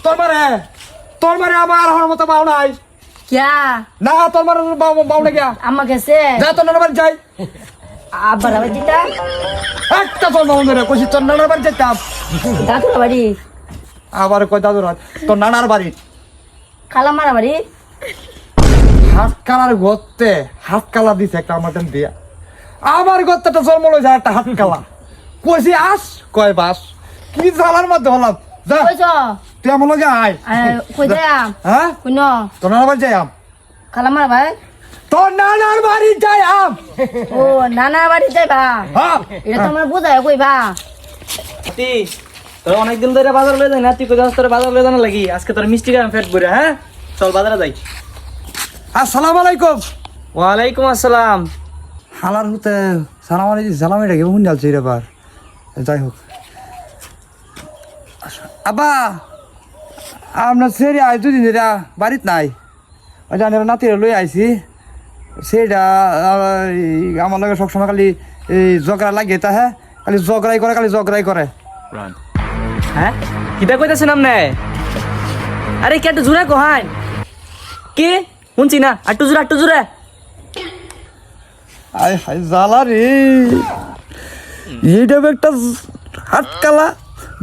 তোর মারে আমার হওয়ার মতো বাউ নাই क्या না তোর মারে বাউ না গিয়া अम्मा कैसे যা তোর নানার বাড়ি যাই आप बराबर जीता একটা তোর বাউ মেরে কইছি তোর নানার বাড়ি যেতাম दादू बाड़ी আবার কই দাদুর হাত তোর নানার বাড়ি खाला मारा बाड़ी হাত কালার গত্তে হাত কালা দিছে একটা আমাদের দিয়া আমার গত্তেটা জন্ম লই যায় একটা হাত কালা কইছি আস কয় বাস কি জ্বালার মধ্যে হলাম যা कोई जो তুই আমার লগে আয় कोई दे आम হ্যাঁ कोई नो তোর নানার বাড়ি যাই আম खाला मारा भाई তোর নানার বাড়ি যাই আম ओ नाना बाड़ी जाई बा হ্যাঁ এটা তো আমরা বুঝায় কই বা তুই তোর অনেকদিন ধরে বাজার লয়ে যাই না তুই কোথাও তোর বাজার লয়ে জানা লাগি আজকে তোর মিষ্টি গাম ফেট করে হ্যাঁ চল বাজারে যাই আসসালামু আলাইকুম ওয়ালাইকুম আসসালাম হালার হতে সালাম আলাইকুম সালাম এটা কেমন যাচ্ছে রে বার যাই হোক আব্বা আপনার সেরি আজ দুদিন ধরে বাড়িত নাই ওই জানি নাতিরা লই আইছি সেটা আমার লগে সবসময় খালি এই ঝগড়া লাগে তা হ্যাঁ খালি ঝগড়াই করে হ্যাঁ কিটা কইতাছেন আমনে আরে কি একটু জোরে কহান কি শুনছি না একটু জোরে আয় হায় জ্বালা রে এইটা একটা হাটকালা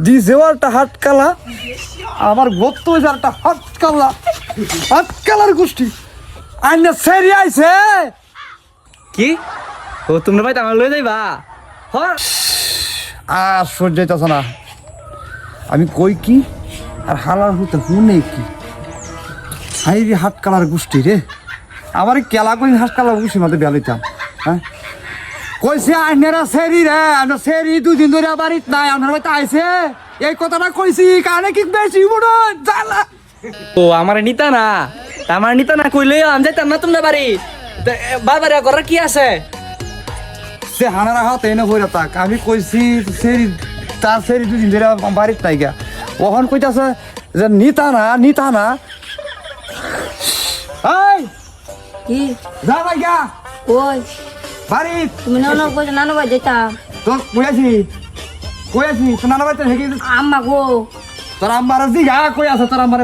দিছেও একটা হাটকালা আমার গত্ত হয়েছে একটা হাটকালার গোষ্ঠী আইনা সেরি আইছে কি ও তোমরা ভাই আমার লয়ে যাইবা হ আর সহ্য হইতেছে না আমি কই কি আর হালার হতে হুনে কি হাই রে হাটকালার গোষ্ঠী রে আমার কেলা কই হাটকালার গোষ্ঠী মধ্যে বেলাইতাম হ্যাঁ কইছে আইনেরা সেরি রে আমরা সেরি দুদিন ধরে বাড়িত নাই আমার বাড়িতে আইছে এই কথাটা কইছি কানে কি বেশি বড় জ্বালা ও আমার নিতা না আমার নিতা না কইলে আমি যাইতাম না তোমরা বাড়ি বারবার করার কি আছে সে হানারা হাত এনে হইরা তাক আমি কইছি সেরি তার সেরি দুদিন ধরে বাড়িত নাই গা ওখান কইতাছে যে নিতা না এই কি যা ভাই গা কই বাড়িত তুমি নানা কই নানা বাড়ি যাইতা তোর কই আছি তোর নানা বাড়িতে হেগে আম্মা গো তোর আমার জিগা কই আছে তোর আমার